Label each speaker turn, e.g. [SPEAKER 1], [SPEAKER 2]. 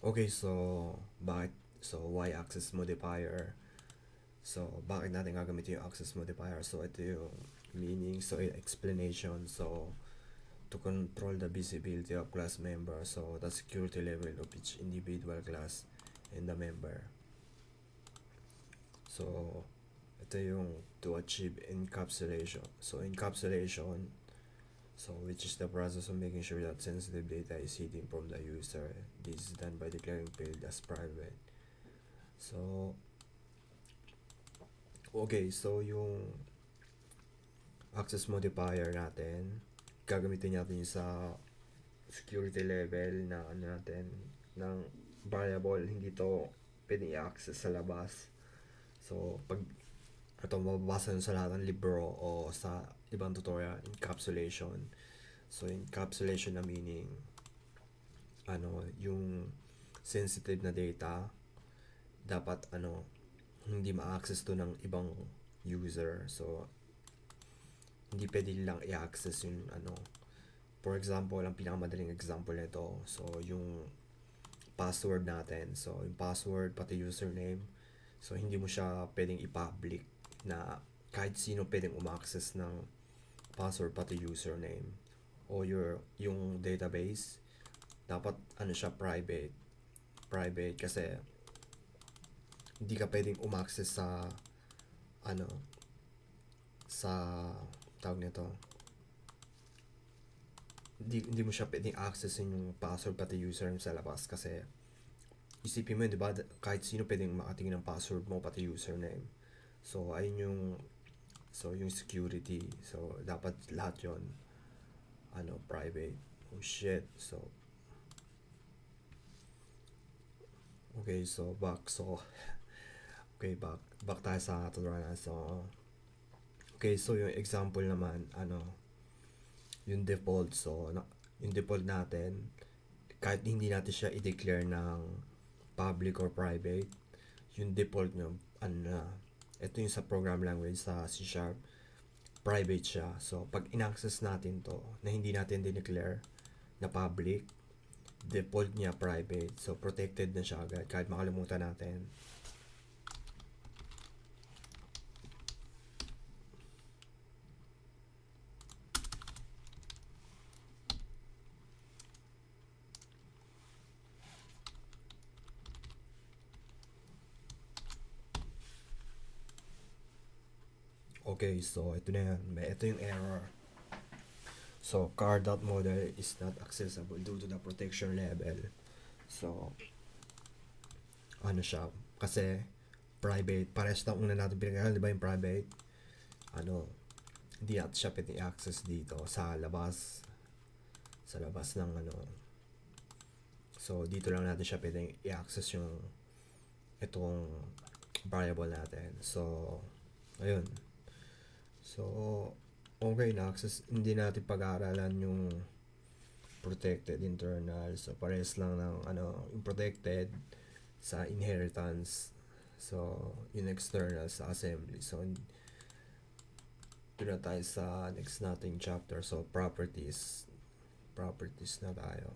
[SPEAKER 1] Okay, so y-axis modifier. So bakit natin gagamitin yung axis modifier? So ito yung meaning, so explanation. So to control the visibility of class member, so the security level of each individual class and the member. So ito yung to achieve encapsulation. So encapsulation, so which is the process of making sure that sensitive data is hidden from the user. This is done by declaring field as private. So okay, so yung access modifier natin, gagamitin natin yung sa security level na ano natin ng variable, hindi to pwedeng i-access sa labas. So pag ito mababasa nyo sa lahat ng libro o sa ibang tutorial, encapsulation. So encapsulation na meaning yung sensitive na data dapat hindi ma-access to ng ibang user. So hindi pwede lang i-access yung for example, ang pinakamadaling example nito, so yung password natin. So yung password pati username, so hindi mo siya pwedeng i-public na kahit sino pwedeng uma-access ng password pati username. O yung database dapat siya private kasi hindi ka pwedeng uma-access sa sa tawag nito, hindi mo siya pwedeng accessin yung password pati username sa labas kasi isipin mo yun, di ba? Kahit sino pwedeng makatingin ng password mo pati username. So ayun yung security. So dapat lahat yon private. Oh shit. So okay, so back tayo sa tutorial. So okay, so yung example naman yung default. So yung default natin, kahit hindi natin siya i-declare ng public or private, yung default nyo ito yung sa program language sa C#, private siya. So pag in-access natin to na hindi natin dineclare na public, default niya private. So protected na siya agad kahit makalimutan natin. Okay, so ito na yan. Ito yung error. So car.model is not accessible due to the protection level. So siya, kasi private, pares na una natin pinag-aaral, di ba yung private? Hindi natin siya pwede i-access dito sa labas ng so dito lang natin siya pwede i-access yung itong variable natin. So ayun, so okay na access, hindi natin pag-aaralan yung protected internal. So pares lang ng yung protected sa inheritance, so in external sa assembly. So doon na tayo sa next nating chapter. So properties na tayo.